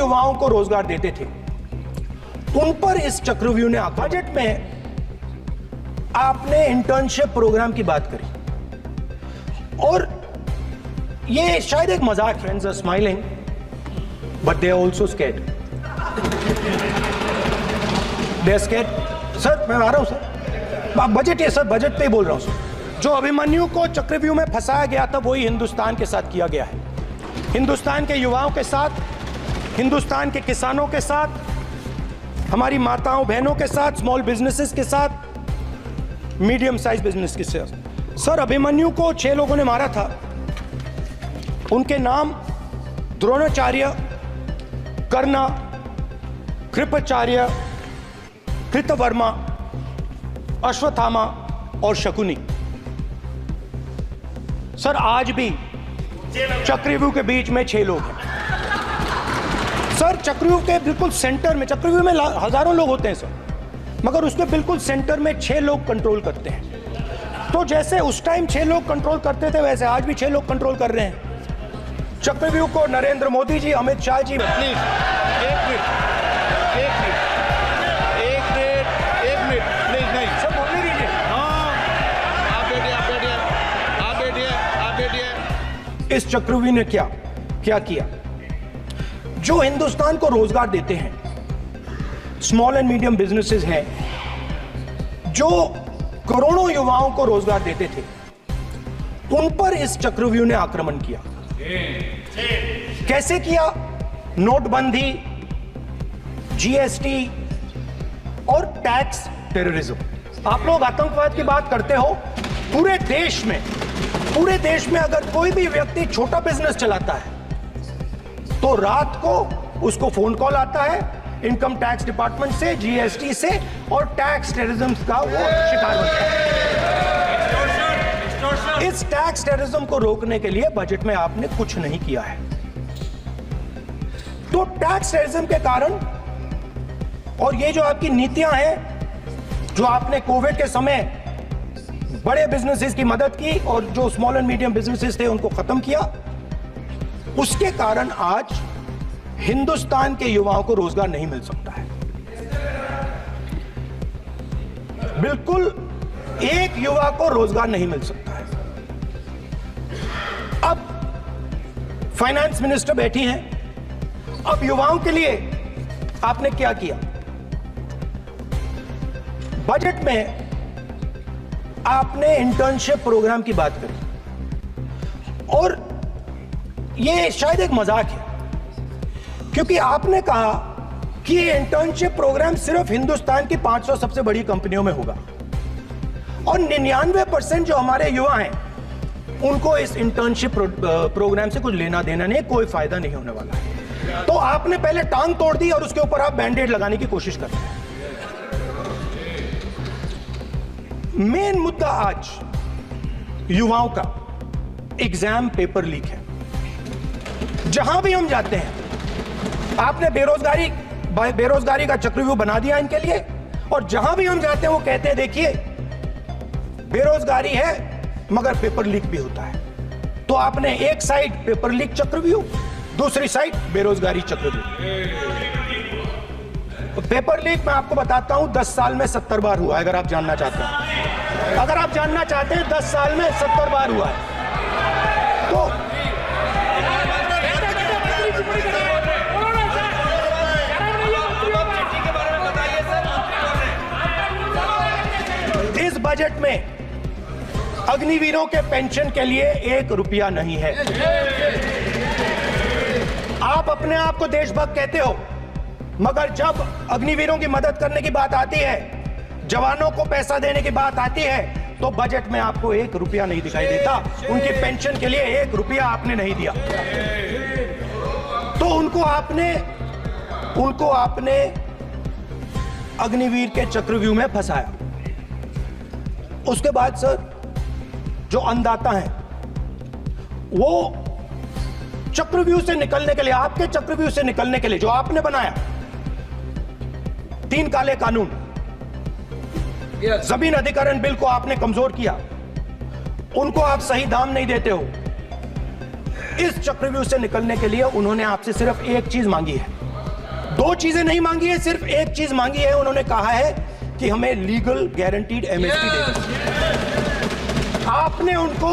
युवाओं को रोजगार देते थे उन पर इस चक्रव्यूह ने बजट में आपने इंटर्नशिप प्रोग्राम की बात करी और ये शायद एक मजाक। Friends are smiling but they are also scared. They are scared. Sir मैं आ रहा हूं सर, बजट है सर, बजट पे ही बोल रहा हूं सर। जो अभिमन्यु को चक्रव्यूह में फंसाया गया था वही हिंदुस्तान के साथ किया गया है, हिंदुस्तान के युवाओं के साथ, हिंदुस्तान के किसानों के साथ, हमारी माताओं बहनों के साथ, स्मॉल बिजनेसेस के साथ, मीडियम साइज बिजनेस के साथ। सर अभिमन्यु को 6 लोगों ने मारा था। उनके नाम द्रोणाचार्य, कर्ण, कृपाचार्य, कृतवर्मा, अश्वत्थामा और शकुनी। सर आज भी चक्रव्यूह के बीच में 6 लोग हैं। सर चक्रव्यूह के बिल्कुल सेंटर में, चक्रव्यूह में हजारों लोग होते हैं सर, मगर उसके बिल्कुल सेंटर में 6 लोग कंट्रोल करते हैं। तो जैसे उस टाइम 6 लोग कंट्रोल करते थे वैसे आज भी 6 लोग कंट्रोल कर रहे हैं चक्रव्यूह को। नरेंद्र मोदी जी, अमित शाह जी। प्लीज एक मिनट प्लीज। नहीं सब बोलने दीजिए। हाँ आप बैठिए। इस चक्रव्यूह ने क्या किया? जो हिंदुस्तान को रोजगार देते हैं, स्मॉल एंड मीडियम बिजनेसेस हैं, जो करोड़ों युवाओं को रोजगार देते थे, उन पर इस चक्रव्यूह ने आक्रमण किया। कैसे किया? नोटबंदी, जीएसटी और टैक्स टेररिज्म। आप लोग आतंकवाद की बात करते हो। पूरे देश में अगर कोई भी व्यक्ति छोटा बिजनेस चलाता है तो रात को उसको फोन कॉल आता है इनकम टैक्स डिपार्टमेंट से, जीएसटी से, और टैक्स टेररिज्म का वो शिकार होता है। इस टैक्स टेररिज्म को रोकने के लिए बजट में आपने कुछ नहीं किया है। तो टैक्स टेररिज्म के कारण और ये जो आपकी नीतियां हैं, जो आपने कोविड के समय बड़े बिजनेसेस की मदद की और जो स्मॉल एंड मीडियम बिजनेसेस थे उनको खत्म किया, उसके कारण आज हिंदुस्तान के युवाओं को रोजगार नहीं मिल सकता है। बिल्कुल एक युवा को रोजगार नहीं मिल सकता है। अब फाइनेंस मिनिस्टर बैठी हैं। अब युवाओं के लिए आपने क्या किया? बजट में आपने इंटर्नशिप प्रोग्राम की बात करी और ये शायद एक मजाक है, क्योंकि आपने कहा कि ये इंटर्नशिप प्रोग्राम सिर्फ हिंदुस्तान की 500 सबसे बड़ी कंपनियों में होगा और 99% जो हमारे युवा हैं उनको इस इंटर्नशिप प्रोग्राम से कुछ लेना देना नहीं, कोई फायदा नहीं होने वाला है। तो आपने पहले टांग तोड़ दी और उसके ऊपर आप बैंडेड लगाने की कोशिश कर रहे हैं। मेन मुद्दा आज युवाओं का एग्जाम पेपर लीक है। जहां भी हम जाते हैं आपने बेरोजगारी का चक्रव्यूह बना दिया इनके लिए, और जहां भी हम जाते हैं वो कहते हैं देखिए बेरोजगारी है मगर पेपर लीक भी होता है। तो आपने एक साइड पेपर लीक चक्रव्यूह, दूसरी साइड बेरोजगारी चक्रव्यूह। पेपर लीक मैं आपको बताता हूं 10 साल में 70 बार हुआ है। अगर आप जानना चाहते हैं, 10 साल में 70 बार हुआ है। तो इस बजट में अग्निवीरों के पेंशन के लिए 1 रुपया नहीं है। आप अपने आप को देशभक्त कहते हो, मगर जब अग्निवीरों की मदद करने की बात आती है, जवानों को पैसा देने की बात आती है, तो बजट में आपको 1 रुपया नहीं दिखाई देता। उनकी पेंशन के लिए 1 रुपया आपने नहीं दिया। तो उनको आपने अग्निवीर के चक्रव्यूह में फंसाया। उसके बाद सर जो अन्नदाता हैं वो चक्रव्यूह से निकलने के लिए, आपके चक्रव्यूह से निकलने के लिए जो आपने बनाया 3 काले कानून, जमीन अधिग्रहण बिल को आपने कमजोर किया, उनको आप सही दाम नहीं देते हो। इस चक्रव्यूह से निकलने के लिए उन्होंने आपसे सिर्फ एक चीज मांगी है, दो चीजें नहीं मांगी है, सिर्फ एक चीज मांगी है। उन्होंने कहा है कि हमें लीगल गारंटीड एमएसपी दे दो। आपने उनको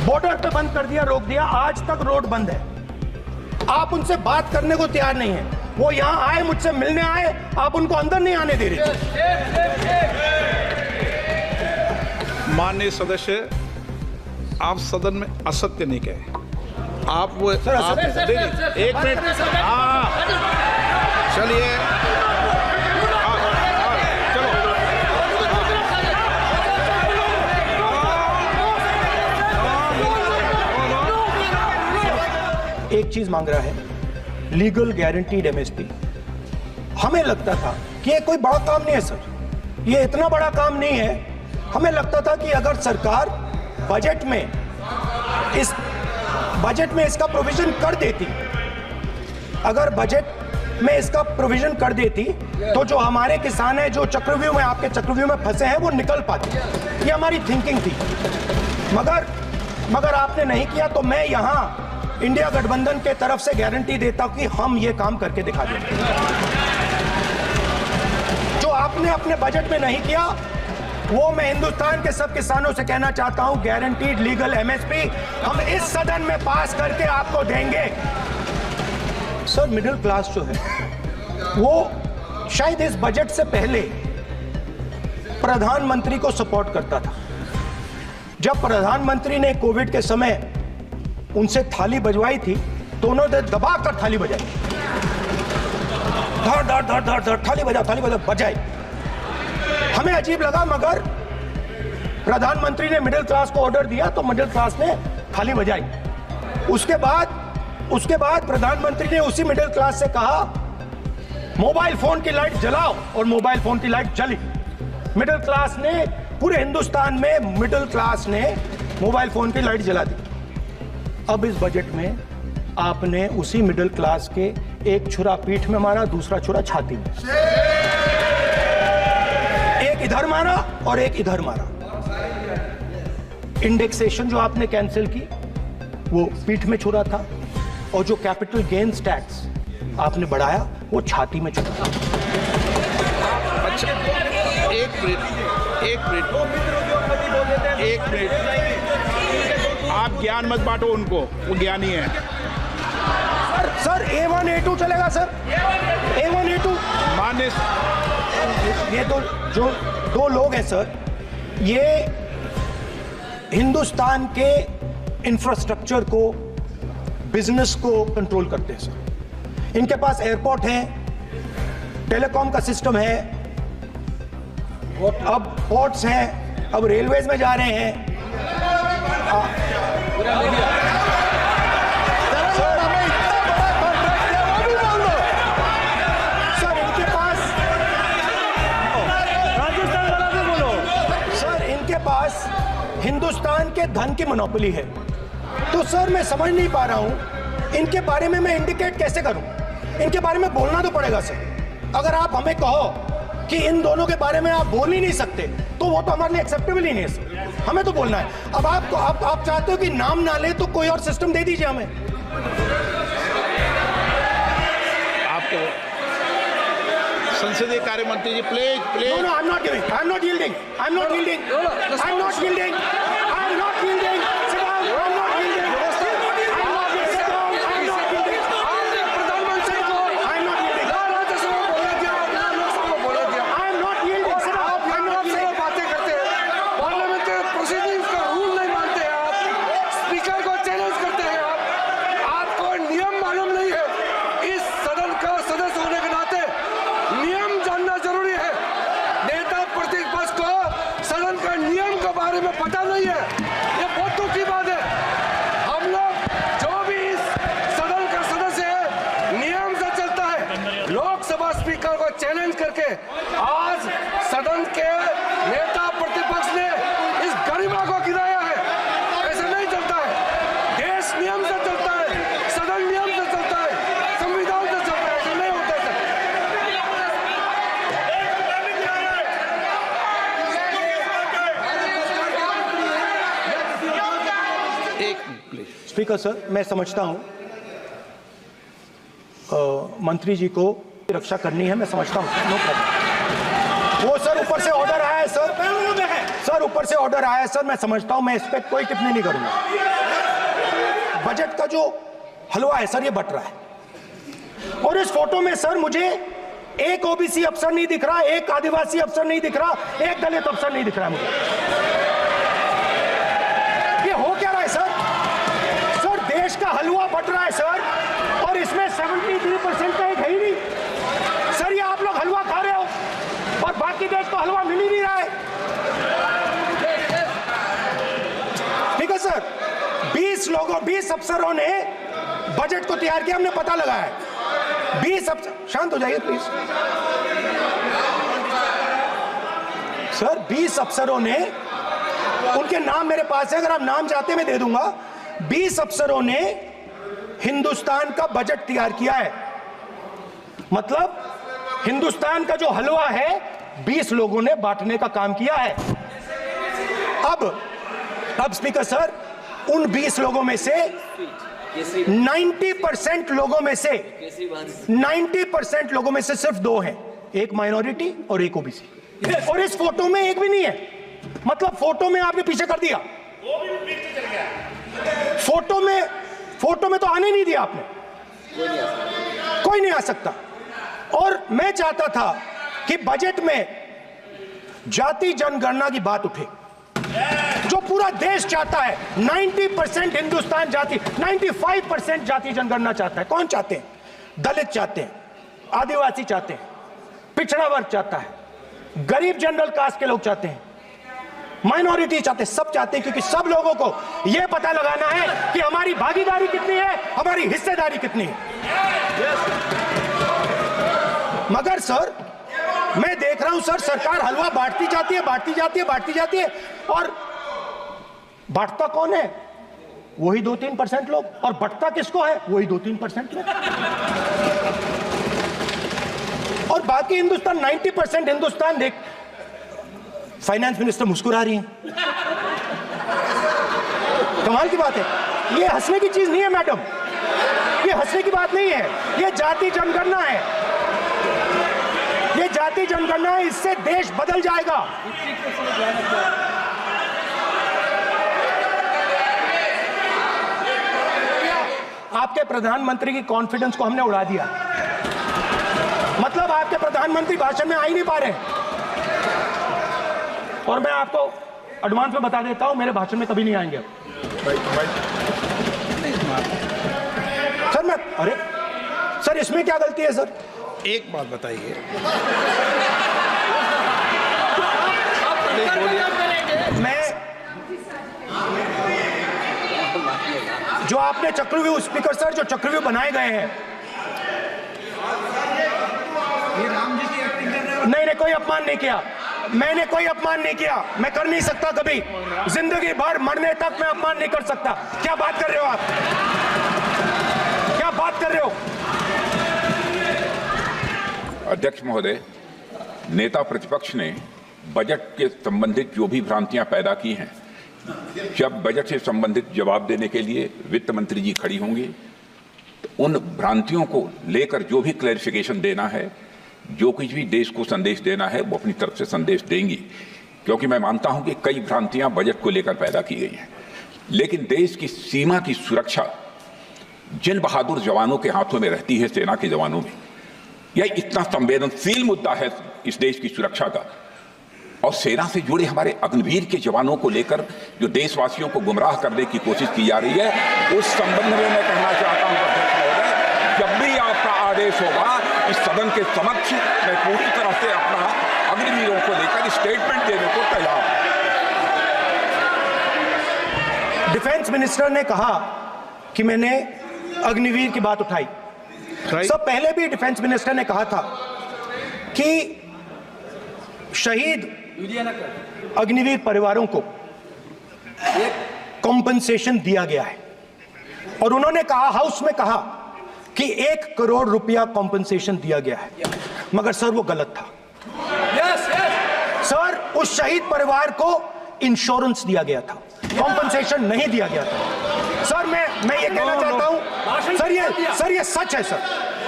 बॉर्डर पे बंद कर दिया, रोक दिया, आज तक रोड बंद है। आप उनसे बात करने को तैयार नहीं है। वो यहां आए, मुझसे मिलने आए, आप उनको अंदर नहीं आने दे रहे। माननीय सदस्य, आप सदन में असत्य नहीं कहे। आप वो सर, आप एक मिनट, हाँ चलिए, चलो। एक चीज मांग रहा है, लीगल गारंटीड एमएसपी। हमें लगता था कि ये कोई बड़ा काम नहीं है सर, ये इतना बड़ा काम नहीं है। हमें लगता था कि अगर सरकार बजट में इसका प्रोविजन कर देती, अगर बजट में इसका प्रोविजन कर देती, तो जो हमारे किसान हैं जो चक्रव्यूह में, आपके चक्रव्यूह में फंसे हैं, वो निकल पाते। ये हमारी थिंकिंग थी, मगर आपने नहीं किया। तो मैं यहां इंडिया गठबंधन के तरफ से गारंटी देता हूं कि हम ये काम करके दिखा देंगे। जो आपने अपने बजट में नहीं किया, वो मैं हिंदुस्तान के सब किसानों से कहना चाहता हूं, गारंटीड लीगल एमएसपी हम इस सदन में पास करके आपको देंगे। सर, मिडिल क्लास जो है वो शायद इस बजट से पहले प्रधानमंत्री को सपोर्ट करता था। जब प्रधानमंत्री ने कोविड के समय उनसे थाली बजवाई थी, तो उन्होंने दबाकर थाली बजाई, धड़ धड़ धड़ धड़ धड़, थाली बजा बजाई। हमें अजीब लगा, मगर प्रधानमंत्री ने मिडिल क्लास को ऑर्डर दिया तो मिडिल क्लास ने थाली बजाई। उसके बाद प्रधानमंत्री ने उसी मिडिल क्लास से कहा, मोबाइल फोन की लाइट जलाओ, और मोबाइल फोन की लाइट जली। मिडिल क्लास ने, पूरे हिंदुस्तान में मिडिल क्लास ने मोबाइल फोन की लाइट जला दी। अब इस बजट में आपने उसी मिडिल क्लास के एक छुरा पीठ में मारा, दूसरा छुरा छाती में, एक इधर मारा और एक इधर मारा। इंडेक्सेशन जो आपने कैंसिल की, वो पीठ में छुरा था, और जो कैपिटल गेन्स टैक्स आपने बढ़ाया, वो छाती में छुरा था। अच्छा, एक मिनट, आप ज्ञान मत बांटो उनको, वो ज्ञानी है। सर A1 A2 चलेगा सर, A1 A2। माननीय, ये तो जो दो लोग हैं सर, ये हिंदुस्तान के इंफ्रास्ट्रक्चर को, बिजनेस को कंट्रोल करते हैं सर। इनके पास एयरपोर्ट है, टेलीकॉम का सिस्टम है, अब पोर्ट्स हैं, अब रेलवेज में जा रहे हैं। हिंदुस्तान के धन की मोनोपोली है। तो सर, मैं समझ नहीं पा रहा हूं इनके बारे में मैं इंडिकेट कैसे करूं। इनके बारे में बोलना तो पड़ेगा सर। अगर आप हमें कहो कि इन दोनों के बारे में आप बोल ही नहीं सकते, तो वो तो हमारे लिए एक्सेप्टेबल ही नहीं है सर। हमें तो बोलना है। अब आप चाहते हो कि नाम ना ले, तो कोई और सिस्टम दे दीजिए हमें। आपको संसदीय कार्य मंत्री जी, please. No, I'm not giving. I'm not yielding. I'm not yielding. I'm not yielding. I'm not yielding. Sit down. I'm not yielding. I'm not yielding. Sit down. I'm not yielding. प्रधानमंत्री को I'm not yielding. Rajya Sabha बोला दिया, लोकसभा बोला दिया। I'm not yielding. Sit down. I'm not yielding. बातें करते हैं, parliamentary proceedings का रूल नहीं मानते हैं आप, स्पीकर को चैलेंज करते हैं आपको नियम मालूम नहीं है। इस सदन का सदस्य होने के नाते नियम जानना जरूरी है। नेता प्रतिपक्ष को सदन का नियम के बारे में पता नहीं है, ये बहुत दुख की बात है। हम लोग जो भी इस सदन का सदस्य है, नियम से चलता है। लोकसभा स्पीकर को चैलेंज करके आज सदन के नेता प्रतिपक्ष ने इस गरिमा को गिराया है। ऐसा नहीं चलता है। देश नियम से चलता है, सदन नियम से चलता है, संविधान से चलता है। ऐसा नहीं होता है। एक प्लीज। स्पीकर सर, मैं समझता हूं मंत्री जी को रक्षा करनी है, मैं समझता हूँ, नो प्रॉब्लम। वो सर ऊपर से ऑर्डर आया है सर ऊपर से ऑर्डर आया है सर, मैं समझता हूँ, मैं इस पर कोई टिप्पणी नहीं करूंगा। बजट का जो हलवा है सर, ये बट रहा है, और इस फोटो में सर मुझे एक ओबीसी अफसर नहीं दिख रहा, एक आदिवासी अफसर नहीं दिख रहा, एक दलित अफसर नहीं दिख रहा है मुझे। ये हो क्या रहा है सर? सर देश का हलवा बट रहा है सर, और इसमें 73% का एक है ही नहीं सर। ये आप लोग हलवा खा रहे हो और बाकी देश को हलवा मिल ही नहीं रहा है। ठीक है सर, 20 अफसरों ने बजट को तैयार किया, हमने पता लगाया है। 20 अफसर, शांत हो जाइए प्लीज सर। 20 अफसरों ने, उनके नाम मेरे पास है, अगर आप नाम चाहते मैं दे दूंगा। 20 अफसरों ने हिंदुस्तान का बजट तैयार किया है। मतलब हिंदुस्तान का जो हलवा है 20 लोगों ने बांटने का काम किया है। अब स्पीकर सर, उन 20 लोगों में से 90% लोगों में से 90% लोगों में से सिर्फ 2 हैं, एक माइनॉरिटी और एक ओबीसी। और इस फोटो में एक भी नहीं है। मतलब फोटो में आपने पीछे कर दिया, वो भी पीछे चल गया। फोटो में तो आने नहीं दिया आपने, कोई नहीं आ सकता। और मैं चाहता था कि बजट में जाति जनगणना की बात उठे, जो पूरा देश चाहता है। 90% हिंदुस्तान जाति, 95% जाति जनगणना चाहता है। कौन चाहते हैं? दलित चाहते हैं, आदिवासी चाहते हैं, पिछड़ा वर्ग चाहता है, गरीब जनरल कास्ट के लोग चाहते हैं, माइनॉरिटी चाहते हैं, सब चाहते हैं, क्योंकि सब लोगों को यह पता लगाना है कि हमारी भागीदारी कितनी है, हमारी हिस्सेदारी कितनी है। मगर सर मैं देख रहा हूं सर, सरकार हलवा बांटती जाती है, और बांटता कौन है? वही 2-3% लोग, और बंटता किसको है? वही 2-3% लोग। और बाकी हिंदुस्तान, 90% हिंदुस्तान देख। फाइनेंस मिनिस्टर मुस्कुरा रही हैं, कमाल की बात है। ये हंसने की चीज नहीं है मैडम, ये हंसने की बात नहीं है, ये जाति जनगणना है, ये जाति जनगणना है। इससे देश बदल जाएगा। आपके प्रधानमंत्री की कॉन्फिडेंस को हमने उड़ा दिया। मतलब आपके प्रधानमंत्री भाषण में आ ही नहीं पा रहे। और मैं आपको एडवांस में बता देता हूं, मेरे भाषण में कभी नहीं आएंगे सर। अरे सर, इसमें क्या गलती है सर? एक बात बताइए, मैं जो आपने चक्रव्यूह, स्पीकर सर, जो चक्रव्यूह बनाए गए हैं, नहीं, कोई अपमान नहीं किया मैंने, कोई अपमान नहीं किया। मैं कर नहीं सकता कभी, जिंदगी भर मरने तक मैं अपमान नहीं कर सकता। क्या बात कर रहे हो आप? क्या बात कर रहे हो? अध्यक्ष महोदय, नेता प्रतिपक्ष ने बजट के संबंधित जो भी भ्रांतियां पैदा की हैं, जब बजट से संबंधित जवाब देने के लिए वित्त मंत्री जी खड़ी होंगी तो उन भ्रांतियों को लेकर जो भी क्लैरिफिकेशन देना है, जो कुछ भी देश को संदेश देना है, वो अपनी तरफ से संदेश देंगी। क्योंकि मैं मानता हूं कि कई भ्रांतियां बजट को लेकर पैदा की गई हैं, लेकिन देश की सीमा की सुरक्षा जिन बहादुर जवानों के हाथों में रहती है, सेना के जवानों में, यह इतना संवेदनशील मुद्दा है इस देश की सुरक्षा का। और सेना से जुड़े हमारे अग्निवीर के जवानों को लेकर जो देशवासियों को गुमराह करने की कोशिश की जा रही है, उस संबंध में मैं कहना चाहता हूं अध्यक्ष महोदय, जब भी आपका आदेश होगा इस सदन के समक्ष मैं पूरी तरह से अपना अग्निवीरों को लेकर स्टेटमेंट देने को तैयार हूं। डिफेंस मिनिस्टर ने कहा कि मैंने अग्निवीर की बात उठाई। सब पहले भी डिफेंस मिनिस्टर ने कहा था कि शहीद अग्निवीर परिवारों को कॉम्पनसेशन दिया गया है, और उन्होंने कहा, हाउस में कहा कि 1 करोड़ रुपया कॉम्पनसेशन दिया गया है। मगर सर वो गलत था। सर उस शहीद परिवार को इंश्योरेंस दिया गया था, कॉम्पनसेशन नहीं दिया गया था। सर मैं ये कहना चाहता हूं सर, ये सच है सर।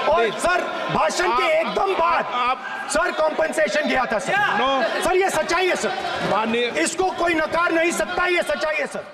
और Please. सर भाषण के एकदम बाद सर कॉम्पनसेशन गया था सर। No. सर ये सच्चाई है सर, माननीय इसको कोई नकार नहीं सकता, ये सच्चाई है सर।